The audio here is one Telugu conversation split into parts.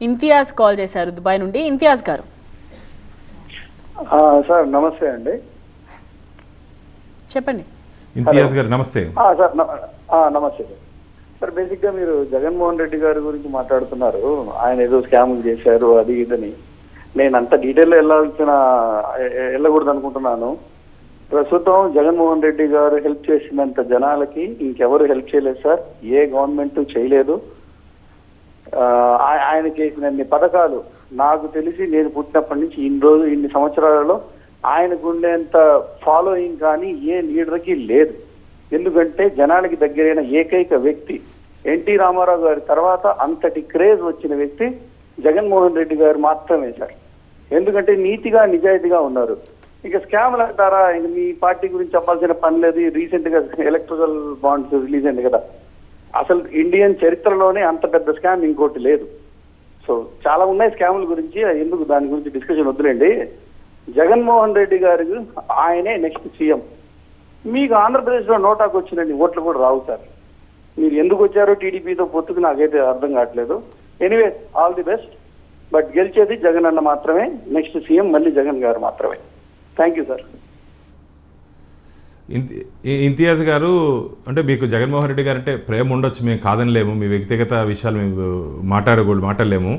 ఇంతియాజ్ కాల్ చేశారు దుబాయ్ నుండి. ఇంతియాజ్ గారు. సార్ నమస్తే అండి. చెప్పండి. ఇంతియాజ్ గారు నమస్తే. సార్ నమస్తే సార్. సార్ బేసిక్గా మీరు జగన్మోహన్ రెడ్డి గారి గురించి మాట్లాడుతున్నారు. ఆయన ఏదో స్కాములు చేశారు అది ఇదని. నేను అంత డీటెయిల్లో వెళ్ళకూడదు అనుకుంటున్నాను. ప్రస్తుతం జగన్మోహన్ రెడ్డి గారు హెల్ప్ చేసినంత జనాలకి ఇంకెవరు హెల్ప్ చేయలేదు సార్. ఏ గవర్నమెంట్ చేయలేదు. ఆయన చేసినన్ని పథకాలు నాకు తెలిసి నేను పుట్టినప్పటి నుంచి ఇన్ని సంవత్సరాలలో ఆయనకు ఉండేంత ఫాలోయింగ్ కానీ ఏ లీడర్కి లేదు. ఎందుకంటే జనాలకి దగ్గరైన ఏకైక వ్యక్తి ఎన్టీ రామారావు గారి తర్వాత అంతటి క్రేజ్ వచ్చిన వ్యక్తి జగన్మోహన్ రెడ్డి గారు మాత్రమే సార్. ఎందుకంటే నీతిగా నిజాయితీగా ఉన్నారు. ఇక స్కామ్లు అంటారా, ఇంక మీ పార్టీ గురించి చెప్పాల్సిన పని లేదు. రీసెంట్ గా ఎలక్ట్రికల్ బాండ్స్ రిలీజ్ అయింది కదా, అసలు ఇండియన్ చరిత్రలోనే అంత పెద్ద స్కామ్ ఇంకోటి లేదు. సో చాలా ఉన్నాయి స్కాముల గురించి, ఎందుకు దాని గురించి డిస్కషన్ వద్దులేండి. జగన్మోహన్ రెడ్డి గారు ఆయనే నెక్స్ట్ సీఎం. మీకు ఆంధ్రప్రదేశ్లో నోటాకు వచ్చినన్ని ఓట్లు కూడా రావు సార్. మీరు ఎందుకు వచ్చారో టీడీపీతో పొత్తుకు నాకైతే అర్థం కావట్లేదు. Anyway all the best. But గెలిచేది జగన్ అన్న మాత్రమే. నెక్స్ట్ సీఎం మళ్ళీ జగన్ గారు మాత్రమే. Thank you sir. ఇంతియాజ్ గారు, అంటే మీకు జగన్మోహన్ రెడ్డి గారు అంటే ప్రేమ ఉండొచ్చు, మేము కాదనలేము. మీ వ్యక్తిగత విషయాలు మేము మాట్లాడలేము.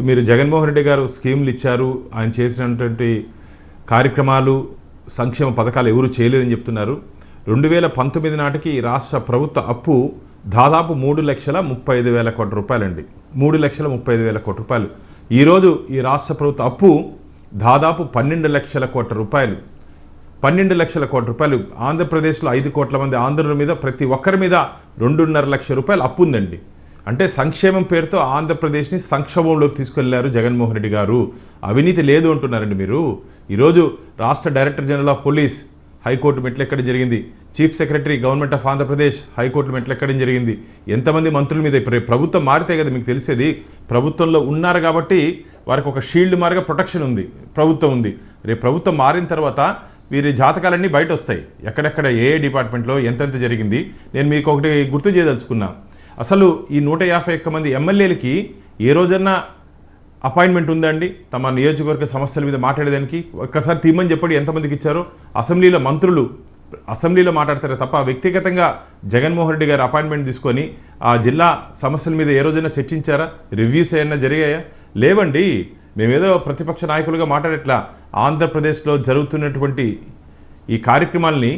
మీరు జగన్మోహన్ రెడ్డి గారు స్కీమ్లు ఇచ్చారు, ఆయన చేసినటువంటి కార్యక్రమాలు సంక్షేమ పథకాలు ఎవరు చేయలేదని చెప్తున్నారు. 2019 నాటికి రాష్ట్ర ప్రభుత్వ అప్పు దాదాపు 3,35,000 కోట్ల రూపాయలండి. 3,35,000 కోట్ల రూపాయలు. ఈరోజు ఈ రాష్ట్ర ప్రభుత్వ అప్పు దాదాపు 12 లక్షల కోట్ల రూపాయలు. 12 లక్షల కోట్ల రూపాయలు. ఆంధ్రప్రదేశ్లో 5 కోట్ల మంది ఆంధ్రుల మీద, ప్రతి ఒక్కరి మీద 2.5 లక్షల రూపాయలు అప్పు ఉందండి. అంటే సంక్షేమం పేరుతో ఆంధ్రప్రదేశ్ని సంక్షోభంలోకి తీసుకెళ్లారు జగన్మోహన్ రెడ్డి గారు. అవినీతి లేదు అంటున్నారండి మీరు. ఈరోజు రాష్ట్ర director general of police high court మెట్లు ఎక్కడం జరిగింది. Chief secretary government of Andhra Pradesh high court మెట్లు ఎక్కడం జరిగింది. ఎంతమంది మంత్రుల మీద ప్రభుత్వం మారితే కదా మీకు తెలిసేది. ప్రభుత్వంలో ఉన్నారు కాబట్టి వారికి ఒక షీల్డ్ మారిగా ప్రొటెక్షన్ ఉంది, ప్రభుత్వం ఉంది. రేపు ప్రభుత్వం మారిన తర్వాత వీరి జాతకాలన్నీ బయట వస్తాయి. ఎక్కడెక్కడ ఏ డిపార్ట్మెంట్లో ఎంతెంత జరిగింది. నేను మీకు ఒకటి గుర్తు చేయదలుచుకున్నా. అసలు ఈ 151 మంది ఎమ్మెల్యేలకి ఏ రోజన్నా అపాయింట్మెంట్ ఉందండి తమ నియోజకవర్గ సమస్యల మీద మాట్లాడేదానికి? ఒక్కసారి తీమని చెప్పండి ఎంతమందికి ఇచ్చారో. అసెంబ్లీలో మంత్రులు అసెంబ్లీలో మాట్లాడతారే తప్ప వ్యక్తిగతంగా జగన్మోహన్ రెడ్డి గారు అపాయింట్మెంట్ తీసుకొని ఆ జిల్లా సమస్యల మీద ఏ రోజైనా చర్చించారా? రివ్యూస్ ఏమైనా జరిగాయా? లేవండి. మేమేదో ప్రతిపక్ష నాయకులుగా మాట్లాడేట్లా ఆంధ్రప్రదేశ్లో జరుగుతున్నటువంటి ఈ కార్యక్రమాలని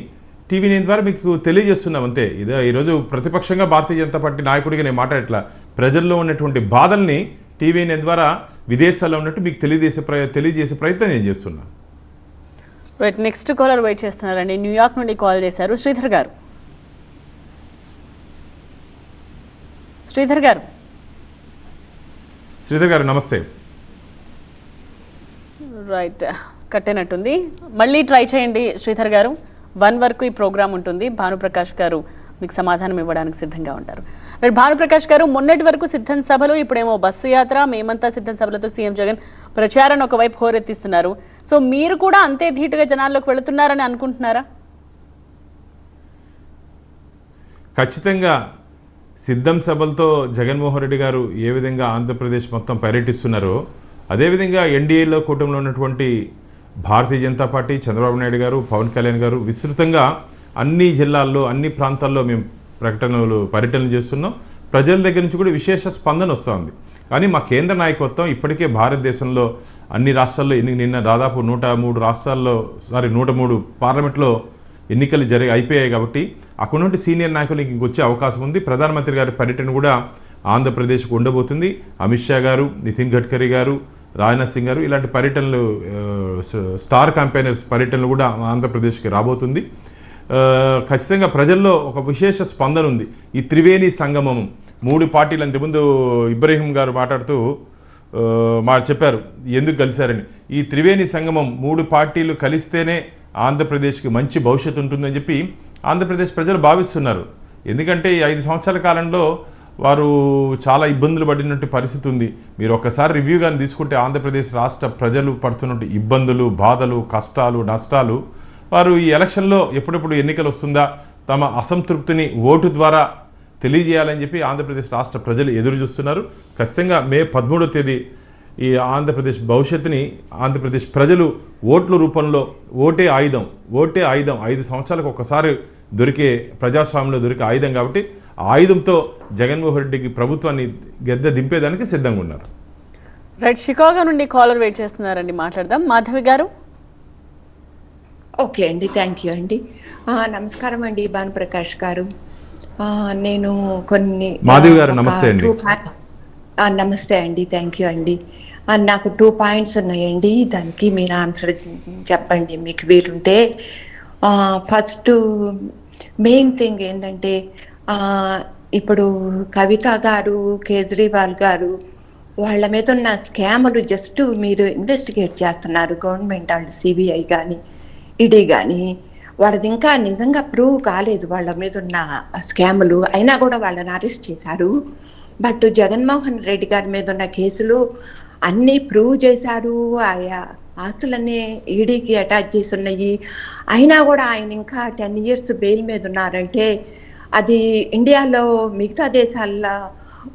టీవీ నైన్ ద్వారా మీకు తెలియజేస్తున్నాం అంతే. ఇదే ఈరోజు ప్రతిపక్షంగా భారతీయ జనతా పార్టీ నాయకుడిగా నేను మాట్లాడట్లా. ప్రజల్లో ఉన్నటువంటి బాధల్ని టీవీ నైన్ ద్వారా విదేశాల్లో ఉన్నట్టు మీకు తెలియజేసే ప్రయత్నం నేను చేస్తున్నాను. రైట్, నెక్స్ట్ కాలర్ వెయిట్ చేస్తున్నారండి. న్యూయార్క్ నుండి కాల్ చేశారు శ్రీధర్ గారు. శ్రీధర్ గారు నమస్తే. రైట్, కట్టేనట్టుంది. మళ్ళీ ట్రై చేయండి శ్రీధర్ గారు. 1 వరకు ఈ ప్రోగ్రామ్ ఉంటుంది. భానుప్రకాష్ గారు మీకు సమాధానం ఇవ్వడానికి సిద్ధంగా ఉంటారు. మరి భానుప్రకాష్ గారు, మొన్నటి వరకు సిద్ధం సభలు, ఇప్పుడేమో బస్సు యాత్ర, మేమంతా సిద్ధం సభలతో సీఎం జగన్ ప్రచారాన్ని ఒకవైపు హోరెత్తిస్తున్నారు. సో మీరు కూడా అంతే ధీటుగా జనాల్లోకి వెళుతున్నారని అనుకుంటున్నారా? ఖచ్చితంగా సిద్ధం సభలతో జగన్మోహన్ రెడ్డి గారు ఏ విధంగా ఆంధ్రప్రదేశ్ మొత్తం పర్యటిస్తున్నారో అదేవిధంగా ఎన్డీఏలో కూటమిలో ఉన్నటువంటి భారతీయ జనతా పార్టీ, చంద్రబాబు నాయుడు గారు, పవన్ కళ్యాణ్ గారు విస్తృతంగా అన్ని జిల్లాల్లో అన్ని ప్రాంతాల్లో మేము పర్యటనలు చేస్తున్నాం. ప్రజల దగ్గర నుంచి కూడా విశేష స్పందన వస్తుంది. కానీ మా కేంద్ర నాయకత్వం ఇప్పటికే భారతదేశంలో అన్ని రాష్ట్రాల్లో నిన్న దాదాపు 103 పార్లమెంట్లో ఎన్నికలు అయిపోయాయి కాబట్టి అక్కడ నుండి సీనియర్ నాయకులకి ఇంకొచ్చే అవకాశం ఉంది. ప్రధానమంత్రి గారి పర్యటన కూడా ఆంధ్రప్రదేశ్కు ఉండబోతుంది. అమిత్ షా గారు, నితిన్ గడ్కరీ గారు, రాజ్నాథ్ సింగ్ గారు ఇలాంటి పర్యటనలు, స్టార్ క్యాంపెయినర్స్ పర్యటనలు కూడా ఆంధ్రప్రదేశ్కి రాబోతుంది. ఖచ్చితంగా ప్రజల్లో ఒక విశేష స్పందన ఉంది. ఈ త్రివేణి సంగమం 3 పార్టీలు, అంతకుముందు ఇబ్రహీం గారు మాట్లాడుతూ చెప్పారు ఎందుకు కలిశారని. ఈ త్రివేణి సంగమం 3 పార్టీలు కలిస్తేనే ఆంధ్రప్రదేశ్కి మంచి భవిష్యత్తు ఉంటుందని చెప్పి ఆంధ్రప్రదేశ్ ప్రజలు భావిస్తున్నారు. ఎందుకంటే ఈ 5 సంవత్సరాల కాలంలో వారు చాలా ఇబ్బందులు పడినట్టు పరిస్థితి ఉంది. మీరు ఒక్కసారి రివ్యూ కానీ తీసుకుంటే ఆంధ్రప్రదేశ్ రాష్ట్ర ప్రజలు పడుతున్నట్టు ఇబ్బందులు, బాధలు, కష్టాలు, నష్టాలు, వారు ఈ ఎలక్షన్లో ఎప్పుడెప్పుడు ఎన్నికలు వస్తుందా, తమ అసంతృప్తిని ఓటు ద్వారా తెలియజేయాలని చెప్పి ఆంధ్రప్రదేశ్ రాష్ట్ర ప్రజలు ఎదురు చూస్తున్నారు. ఖచ్చితంగా మే 13వ తేదీ ఈ ఆంధ్రప్రదేశ్ భవిష్యత్తుని ఆంధ్రప్రదేశ్ ప్రజలు ఓట్ల రూపంలో ఓటే ఆయుధం 5 సంవత్సరాలకు ఒకసారి దొరికే ప్రజాస్వామ్యంలో దొరికే ఆయుధం కాబట్టి ఆ ఆయుధంతో జగన్మోహన్ రెడ్డికి ప్రభుత్వాన్ని గద్దె దింపేదానికి సిద్ధంగా ఉన్నారు. రైట్, షికాగో నుండి కాలర్ వెయిట్ చేస్తున్నారండి, మాట్లాడదాం. మాధవి గారు. ఓకే అండి, థ్యాంక్ యూ అండి. నమస్కారం అండి భానుప్రకాష్ గారు. నేను కొన్ని మాధవి గారు నమస్తే అండి. నమస్తే అండి, థ్యాంక్ యూ అండి. నాకు 2 పాయింట్స్ ఉన్నాయండి, దానికి మీరు ఆన్సర్ చెప్పండి మీకు వీలుంటే. ఫస్ట్ మెయిన్ థింగ్ ఏంటంటే ఇప్పుడు కవిత గారు, కేజ్రీవాల్ గారు వాళ్ళ మీద ఉన్న స్కాములు జస్ట్ మీరు ఇన్వెస్టిగేట్ చేస్తున్నారు, గవర్నమెంట్ వాళ్ళు, సిబిఐ కానీ ఈడీ కానీ. వాళ్ళది ఇంకా నిజంగా ప్రూవ్ కాలేదు వాళ్ళ మీద ఉన్న స్కాములు, అయినా కూడా వాళ్ళని అరెస్ట్ చేశారు. బట్ జగన్మోహన్ రెడ్డి గారి మీద ఉన్న కేసులు అన్నీ ప్రూవ్ చేశారు, ఆయా ఆస్తులన్నీ ఈడీకి అటాచ్ చేసి ఉన్నాయి. అయినా కూడా ఆయన ఇంకా 10 years బెయిల్ మీద ఉన్నారంటే అది ఇండియాలో మిగతా దేశాల్లో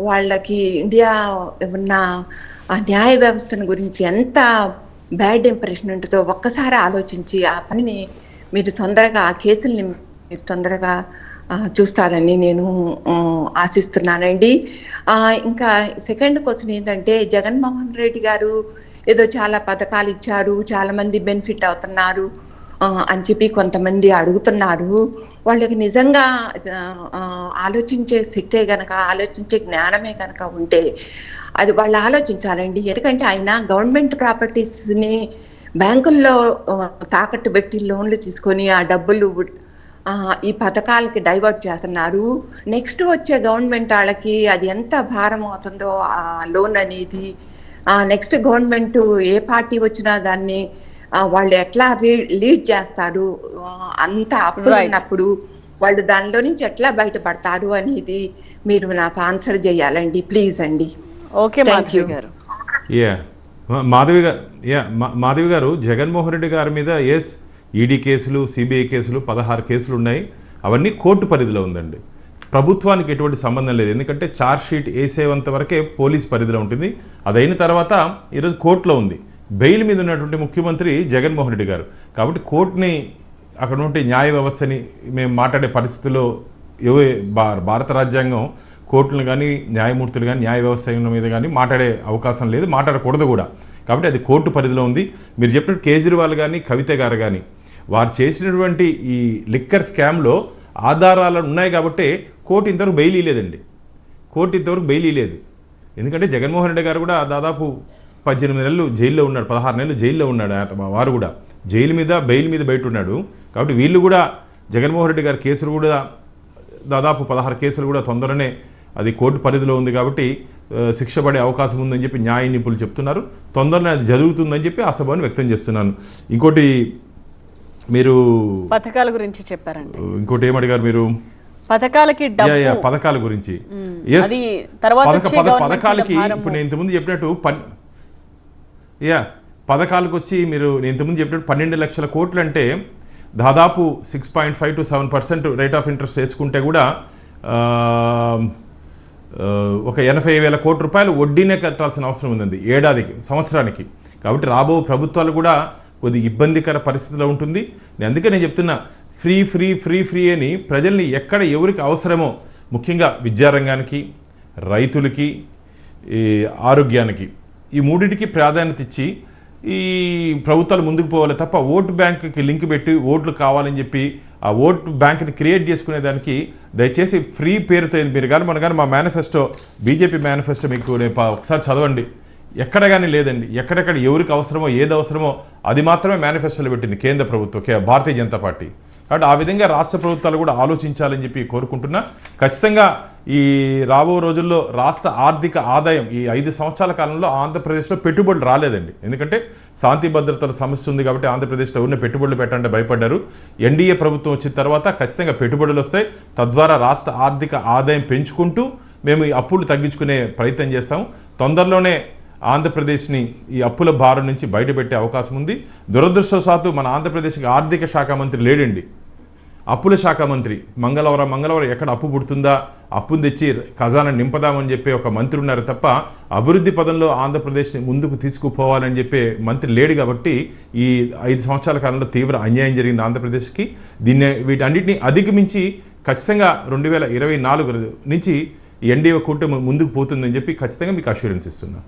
వాళ్ళకి ఇండియా ఉన్న న్యాయ వ్యవస్థను గురించి ఎంత బ్యాడ్ ఇంప్రెషన్ ఉంటుందో ఒక్కసారి ఆలోచించి ఆ పనిని మీరు తొందరగా, ఆ కేసుల్ని మీరు తొందరగా చూస్తారని నేను ఆశిస్తున్నానండి. ఇంకా సెకండ్ క్వశ్చన్ ఏంటంటే జగన్మోహన్ రెడ్డి గారు ఏదో చాలా పథకాలు ఇచ్చారు, చాలా మంది బెనిఫిట్ అవుతున్నారు అని చెప్పి కొంతమంది అడుగుతున్నారు. వాళ్ళకి నిజంగా ఆలోచించే శక్తే గనక, ఆలోచించే జ్ఞానమే కనుక ఉంటే అది వాళ్ళు ఆలోచించాలండి. ఎందుకంటే ఆయన గవర్నమెంట్ ప్రాపర్టీస్ని బ్యాంకుల్లో తాకట్టు పెట్టి లోన్లు తీసుకొని ఆ డబ్బులు ఈ పథకాలకి డైవర్ట్ చేస్తున్నారు. నెక్స్ట్ వచ్చే గవర్నమెంట్ వాళ్ళకి అది ఎంత భారం అవుతుందో ఆ లోన్ అనేది. నెక్స్ట్ గవర్నమెంట్ ఏ పార్టీ వచ్చినా దాన్ని వాళ్ళు ఎట్లా లీడ్ చేస్తారు, అంత అప్పులు ఉన్నప్పుడు వాళ్ళు దానిలో నుంచి ఎట్లా బయటపడతారు అనేది మీరు నాకు ఆన్సర్ చేయాలండి, ప్లీజ్ అండి. ఓకే మాధవి గారు. మాధవి గారు, జగన్మోహన్ రెడ్డి గారి మీద ఈడీ కేసులు, సిబిఐ కేసులు 16 కేసులు ఉన్నాయి. అవన్నీ కోర్టు పరిధిలో ఉందండి. ప్రభుత్వానికి ఎటువంటి సంబంధం లేదు. ఎందుకంటే ఛార్జ్ షీట్ వేసేంత వరకే పోలీస్ పరిధిలో ఉంటుంది. అదైన తర్వాత ఈరోజు కోర్టులో ఉంది. బెయిల్ మీద ఉన్నటువంటి ముఖ్యమంత్రి జగన్మోహన్ రెడ్డి గారు. కాబట్టి కోర్టుని, అక్కడ ఉంటే న్యాయ వ్యవస్థని మేము మాట్లాడే పరిస్థితుల్లో భారత రాజ్యాంగం కోర్టులను కానీ, న్యాయమూర్తులు కానీ, న్యాయ వ్యవస్థ మీద కానీ మాట్లాడే అవకాశం లేదు, మాట్లాడకూడదు కూడా. కాబట్టి అది కోర్టు పరిధిలో ఉంది. మీరు చెప్పినట్టు కేజ్రీవాల్ కానీ, కవిత గారు కానీ వారు చేసినటువంటి ఈ లిక్కర్ స్కామ్లో ఆధారాలు ఉన్నాయి కాబట్టి కోర్టు ఇంతవరకు బెయిల్ ఇవ్వలేదండి. కోర్టు ఇంతవరకు బెయిల్ ఇవ్వలేదు. ఎందుకంటే జగన్మోహన్ రెడ్డి గారు కూడా దాదాపు 18 నెలలు జైల్లో ఉన్నాడు, 16 నెలలు జైల్లో ఉన్నాడు. వారు కూడా బెయిల్ మీద బయట ఉన్నాడు. కాబట్టి వీళ్ళు కూడా జగన్మోహన్ రెడ్డి గారి కేసులు కూడా దాదాపు 16 కేసులు కూడా తొందరనే అది కోర్టు పరిధిలో ఉంది కాబట్టి శిక్ష పడే అవకాశం ఉందని చెప్పి న్యాయ నిపుణులు చెప్తున్నారు. తొందరనే అది జరుగుతుందని చెప్పి ఆశాభావాన్ని వ్యక్తం చేస్తున్నాను. ఇంకోటి మీరు పథకాల గురించి చెప్పారండి. ఇంకోటి ఏమడిగారు మీరు? పథకాలకి పథకాల గురించి. పథకాలకి ఇప్పుడు నేను ఇంతకుముందు చెప్పినట్టు పథకాలకు వచ్చి నేను ఇంతకుముందు చెప్పినట్టు 12 లక్షల కోట్లు అంటే దాదాపు 6.5 to 7% రేట్ ఆఫ్ ఇంట్రెస్ట్ వేసుకుంటే కూడా ఒక 80,000 కోట్ల రూపాయలు వడ్డీనే కట్టాల్సిన అవసరం ఉందండి ఏడాదికి, సంవత్సరానికి. కాబట్టి రాబో ప్రభుత్వాలు కూడా కొద్ది ఇబ్బందికర పరిస్థితిలో ఉంటుంది. అందుకే నేను చెప్తున్నా, ఫ్రీ ఫ్రీ ఫ్రీ ఫ్రీ అని ప్రజల్ని ఎక్కడ ఎవరికి అవసరమో, ముఖ్యంగా విద్యారంగానికి, రైతులకి, ఆరోగ్యానికి, ఈ మూడింటికి ప్రాధాన్యత ఇచ్చి ఈ ప్రభుత్వాలు ముందుకు పోవాలి తప్ప ఓటు బ్యాంకుకి లింక్ పెట్టి ఓట్లు కావాలని చెప్పి ఆ ఓటు బ్యాంక్ని క్రియేట్ చేసుకునేదానికి దయచేసి ఫ్రీ పేరుతో మీరు కానీ మన కానీ మా మేనిఫెస్టో, బీజేపీ మేనిఫెస్టో మీకు ఒకసారి చదవండి. ఎక్కడ కానీ లేదండి. ఎక్కడెక్కడ ఎవరికి అవసరమో, ఏది అవసరమో అది మాత్రమే మేనిఫెస్టోలో పెట్టింది కేంద్ర ప్రభుత్వం, భారతీయ జనతా పార్టీ. కాబట్టి ఆ విధంగా రాష్ట్ర ప్రభుత్వాలు కూడా ఆలోచించాలని చెప్పి కోరుకుంటున్నా. ఖచ్చితంగా ఈ రాబో రోజుల్లో రాష్ట్ర ఆర్థిక ఆదాయం ఈ 5 సంవత్సరాల కాలంలో ఆంధ్రప్రదేశ్లో పెట్టుబడులు రాలేదండి. ఎందుకంటే శాంతి భద్రతల సమస్య ఉంది కాబట్టి ఆంధ్రప్రదేశ్లో ఉన్న పెట్టుబడులు పెట్టాలంటే భయపడ్డారు. ఎన్డీఏ ప్రభుత్వం వచ్చిన తర్వాత ఖచ్చితంగా పెట్టుబడులు వస్తాయి. తద్వారా రాష్ట్ర ఆర్థిక ఆదాయం పెంచుకుంటూ మేము ఈ అప్పులు తగ్గించుకునే ప్రయత్నం చేస్తాము. తొందరలోనే ఆంధ్రప్రదేశ్ని ఈ అప్పుల భారం నుంచి బయటపెట్టే అవకాశం ఉంది. దురదృష్టవశాత్తు మన ఆంధ్రప్రదేశ్కి ఆర్థిక శాఖ మంత్రి లేడండి. అప్పుల శాఖ మంత్రి మంగళవారం ఎక్కడ అప్పు పుడుతుందా, అప్పును తెచ్చి ఖజానా నింపదామని చెప్పి ఒక మంత్రి ఉన్నారు తప్ప అభివృద్ధి పదంలో ఆంధ్రప్రదేశ్ని ముందుకు తీసుకుపోవాలని చెప్పే మంత్రి లేడు. కాబట్టి ఈ 5 సంవత్సరాల కాలంలో తీవ్ర అన్యాయం జరిగింది ఆంధ్రప్రదేశ్కి. వీటన్నిటిని అధిగమించి ఖచ్చితంగా 2024 నుంచి ఎన్డీఏ కూటమి ముందుకు పోతుందని చెప్పి ఖచ్చితంగా మీకు అష్యూరెన్స్ ఇస్తున్నాను.